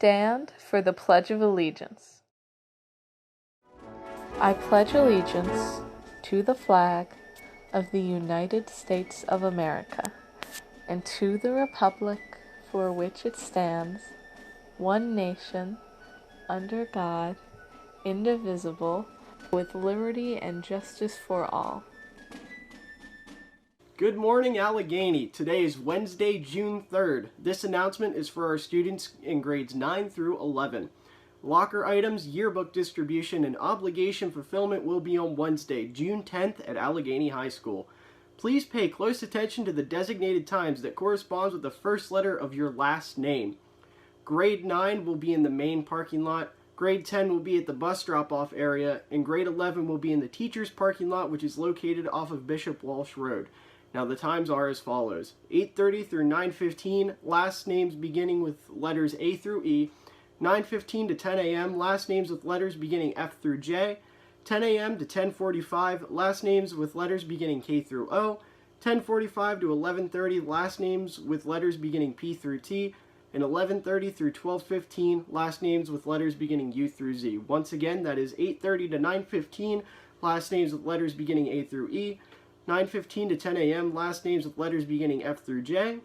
stand for the Pledge of Allegiance. I pledge allegiance to the flag of the United States of America and to the republic for which it stands, one nation, under God, indivisible, with liberty and justice for all. Good morning, Allegheny. Today is Wednesday, June 3rd. This announcement is for our students in grades 9 through 11. Locker items, yearbook distribution, and obligation fulfillment will be on Wednesday, June 10th at Allegheny High School. Please pay close attention to the designated times that corresponds with the first letter of your last name. Grade 9 will be in the main parking lot. Grade 10 will be at the bus drop-off area, and grade 11 will be in the teacher's parking lot, which is located off of Bishop Walsh Road. Now the times are as follows: 8:30 through 9:15, last names beginning with letters A through E. 9:15 to 10 a.m., last names with letters beginning F through J. 10 a.m. to 10:45, last names with letters beginning K through O. 10:45 to 11:30, last names with letters beginning P through T. And 11:30 through 12:15, last names with letters beginning U through Z. Once again, that is 8:30 to 9:15, last names with letters beginning A through E. 9:15 to 10 a.m., last names with letters beginning F through J.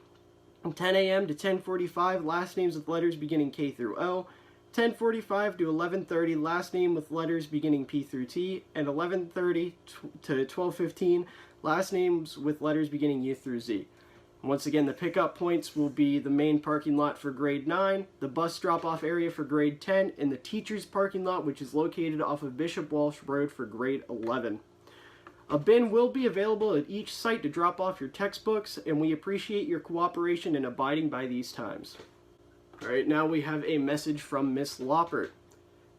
10 a.m. to 10:45, last names with letters beginning K through O. 10:45 to 11:30, last name with letters beginning P through T. And 11:30 to 12:15, last names with letters beginning U through Z. Once again, the pickup points will be the main parking lot for grade 9, the bus drop-off area for grade 10, and the teacher's parking lot, which is located off of Bishop Walsh Road for grade 11. A bin will be available at each site to drop off your textbooks, and we appreciate your cooperation in abiding by these times. Alright, now we have a message from Miss Loppert.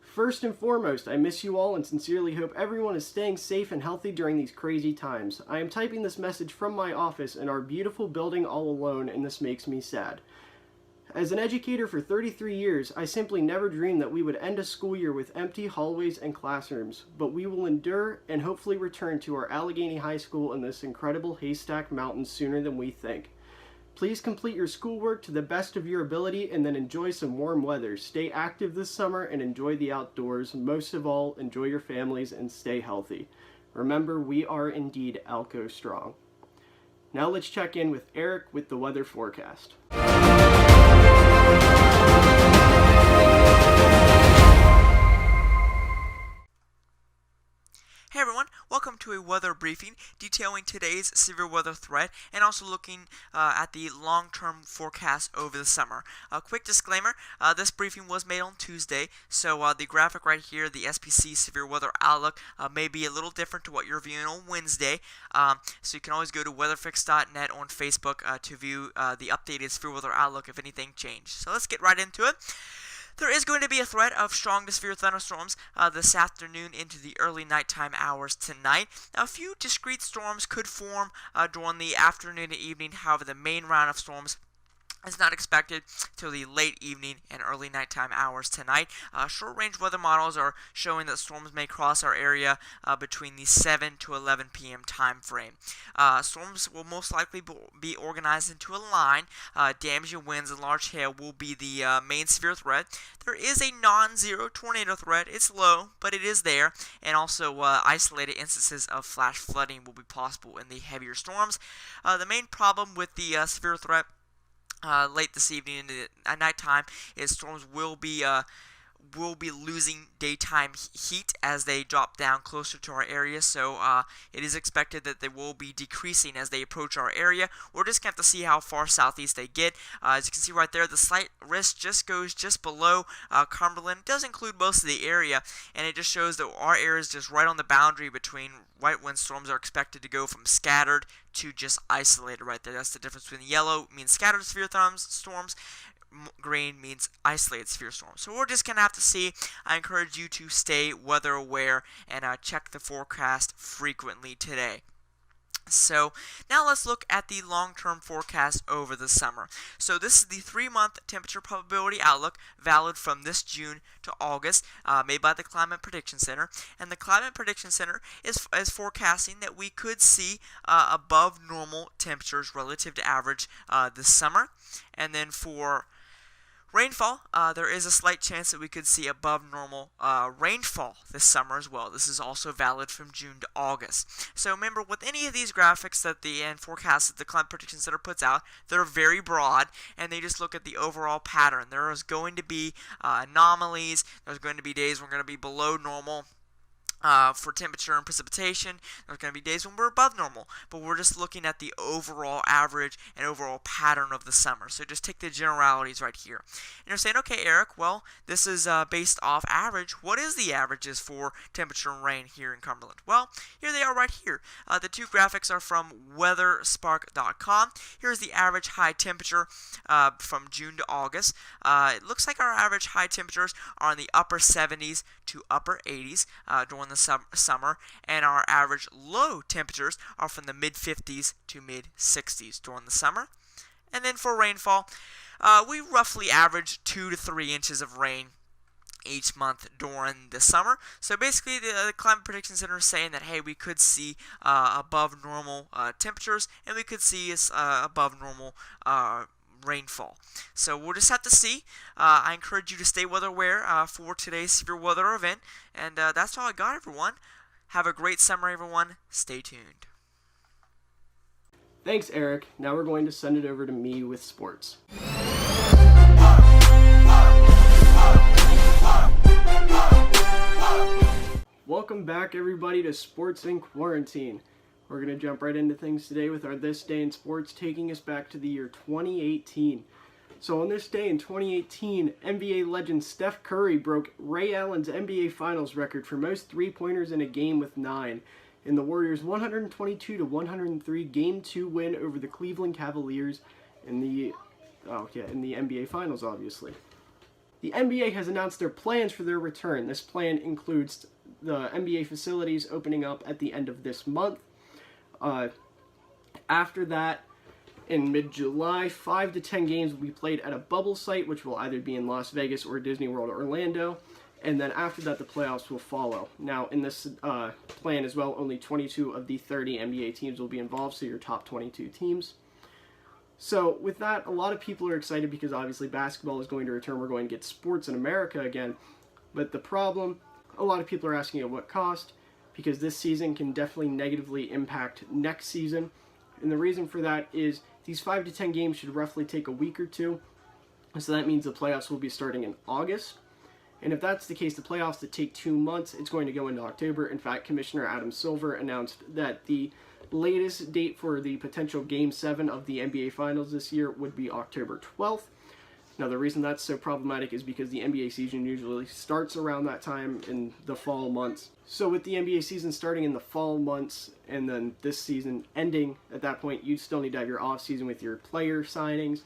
First and foremost, I miss you all and sincerely hope everyone is staying safe and healthy during these crazy times. I am typing this message from my office in our beautiful building all alone, and this makes me sad. As an educator for 33 years, I simply never dreamed that we would end a school year with empty hallways and classrooms, but we will endure and hopefully return to our Allegheny High School in this incredible haystack mountain sooner than we think. Please complete your schoolwork to the best of your ability and then enjoy some warm weather. Stay active this summer and enjoy the outdoors. Most of all, enjoy your families and stay healthy. Remember, we are indeed Alco Strong. Now let's check in with Eric with the weather forecast. Hey everyone, welcome to a weather briefing detailing today's severe weather threat and also looking at the long-term forecast over the summer. A quick disclaimer, this briefing was made on Tuesday, so the graphic right here, the SPC severe weather outlook, may be a little different to what you're viewing on Wednesday. So you can always go to weatherfix.net on Facebook to view the updated severe weather outlook if anything changed. So let's get right into it. There is going to be a threat of strong to severe thunderstorms this afternoon into the early nighttime hours tonight. Now, a few discrete storms could form during the afternoon and evening. However, the main round of storms is not expected till the late evening and early nighttime hours tonight. Short-range weather models are showing that storms may cross our area between the 7 to 11 p.m. time frame. Storms will most likely be organized into a line. Damaging winds and large hail will be the main severe threat. There is a non-zero tornado threat. It's low, but it is there. And also isolated instances of flash flooding will be possible in the heavier storms. The main problem with the severe threat late this evening into nighttime is storms will be losing daytime heat as they drop down closer to our area, so it is expected that they will be decreasing as they approach our area. We're just going to have to see how far southeast they get. As you can see right there, the slight risk just goes just below Cumberland. It does include most of the area, and it just shows that our area is just right on the boundary between right when storms are expected to go from scattered to just isolated right there. That's the difference between yellow means scattered severe storms, green means isolated severe storms. So we're just going to have to see. I encourage you to stay weather aware and check the forecast frequently today. So now let's look at the long-term forecast over the summer. So this is the 3-month temperature probability outlook valid from this June to August, made by the Climate Prediction Center. And the Climate Prediction Center is forecasting that we could see above normal temperatures relative to average this summer. And then for Rainfall, there is a slight chance that we could see above normal rainfall this summer as well. This is also valid from June to August. So remember, with any of these graphics and forecasts that the Climate Prediction Center puts out, they're very broad, and they just look at the overall pattern. There is going to be anomalies. There's going to be days we're going to be below normal. For temperature and precipitation, there's going to be days when we're above normal, but we're just looking at the overall average and overall pattern of the summer. So just take the generalities right here. And you're saying, okay, Eric, well, this is based off average. What is the averages for temperature and rain here in Cumberland? Well, here they are right here. The two graphics are from weatherspark.com. Here's the average high temperature from June to August. It looks like our average high temperatures are in the upper 70s to upper 80s during the summer, and our average low temperatures are from the mid-50s to mid-60s during the summer. And then for rainfall, we roughly average 2 to 3 inches of rain each month during the summer. So basically the Climate Prediction Center is saying that, hey, we could see above normal temperatures, and we could see above normal rainfall. So we'll just have to see. I encourage you to stay weather aware for today's severe weather event. And that's all I got, everyone. Have a great summer, everyone. Stay tuned. Thanks, Eric. Now we're going to send it over to me with sports. Welcome back, everybody, to Sports in Quarantine. We're going to jump right into things today with our This Day in Sports, taking us back to the year 2018. So on this day in 2018, NBA legend Steph Curry broke Ray Allen's NBA Finals record for most three-pointers in a game with 9 in the Warriors' 122-103 Game 2 win over the Cleveland Cavaliers in the NBA Finals, obviously. The NBA has announced their plans for their return. This plan includes the NBA facilities opening up at the end of this month. After that, in mid-July, 5 to 10 games will be played at a bubble site, which will either be in Las Vegas or Disney World Orlando. And then after that, the playoffs will follow. Now, in this plan as well, only 22 of the 30 NBA teams will be involved, so your top 22 teams. So with that, a lot of people are excited because obviously basketball is going to return. We're going to get sports in America again. But the problem, a lot of people are asking at what cost, because this season can definitely negatively impact next season. And the reason for that is these 5 to 10 games should roughly take a week or two. So that means the playoffs will be starting in August. And if that's the case, the playoffs that take 2 months, it's going to go into October. In fact, Commissioner Adam Silver announced that the latest date for the potential Game 7 of the NBA Finals this year would be October 12th. Now, the reason that's so problematic is because the NBA season usually starts around that time in the fall months. So with the NBA season starting in the fall months and then this season ending at that point, you still need to have your off season with your player signings,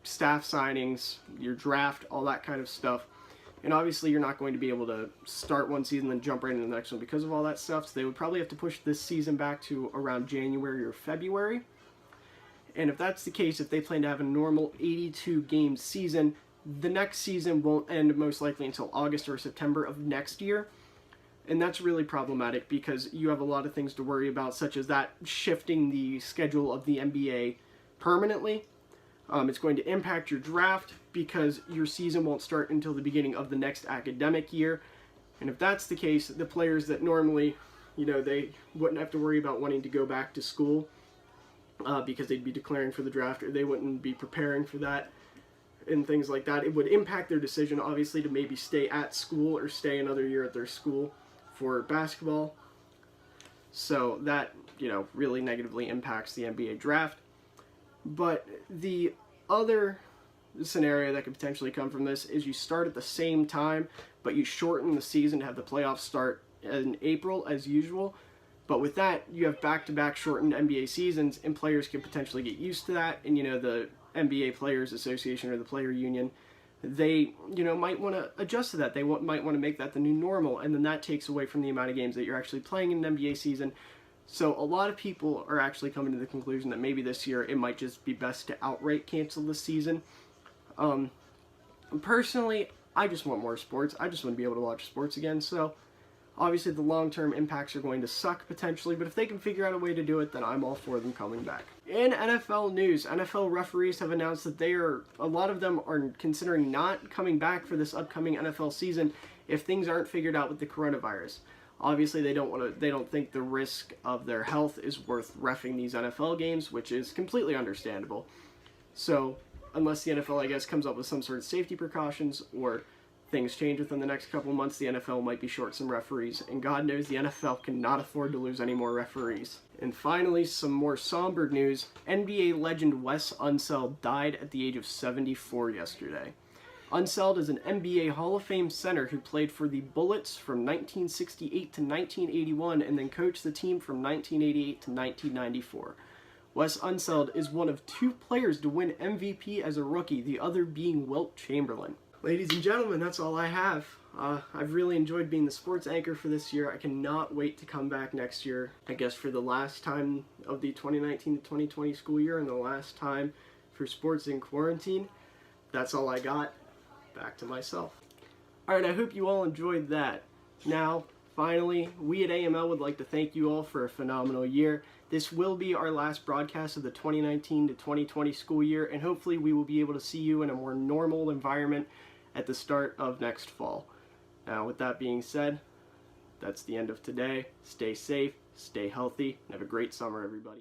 staff signings, your draft, all that kind of stuff. And obviously you're not going to be able to start one season and jump right into the next one because of all that stuff. So they would probably have to push this season back to around January or February. And if that's the case, if they plan to have a normal 82-game season, the next season won't end most likely until August or September of next year. And that's really problematic because you have a lot of things to worry about, such as that shifting the schedule of the NBA permanently. It's going to impact your draft because your season won't start until the beginning of the next academic year. And if that's the case, the players that normally, they wouldn't have to worry about wanting to go back to school because they'd be declaring for the draft, or they wouldn't be preparing for that and things like that. It would impact their decision, obviously, to maybe stay at school or stay another year at their school for basketball. So that, really negatively impacts the NBA draft. But the other scenario that could potentially come from this is you start at the same time, but you shorten the season to have the playoffs start in April as usual. But with that, you have back-to-back shortened NBA seasons, and players can potentially get used to that. And, the NBA Players Association or the Player Union, they, might want to adjust to that. They might want to make that the new normal, and then that takes away from the amount of games that you're actually playing in an NBA season. So a lot of people are actually coming to the conclusion that maybe this year it might just be best to outright cancel the season. Personally, I just want more sports. I just want to be able to watch sports again. So Obviously, the long-term impacts are going to suck potentially, but if they can figure out a way to do it, then I'm all for them coming back. In NFL news, NFL referees have announced that a lot of them are considering not coming back for this upcoming NFL season if things aren't figured out with the coronavirus. Obviously, they don't think the risk of their health is worth reffing these NFL games, which is completely understandable. So, unless the NFL, I guess, comes up with some sort of safety precautions or things change within the next couple of months, the NFL might be short some referees, and God knows the NFL cannot afford to lose any more referees. And finally, some more somber news. NBA legend Wes Unseld died at the age of 74 yesterday. Unseld is an NBA Hall of Fame center who played for the Bullets from 1968 to 1981 and then coached the team from 1988 to 1994. Wes Unseld is one of 2 players to win MVP as a rookie, the other being Wilt Chamberlain. Ladies and gentlemen, that's all I have. I've really enjoyed being the sports anchor for this year. I cannot wait to come back next year, I guess for the last time of the 2019 to 2020 school year and the last time for sports in quarantine. That's all I got. Back to myself. Alright, I hope you all enjoyed that. Now, finally, we at AML would like to thank you all for a phenomenal year. This will be our last broadcast of the 2019 to 2020 school year, and hopefully we will be able to see you in a more normal environment at the start of next fall. Now, with that being said, that's the end of today. Stay safe, stay healthy, and have a great summer, everybody.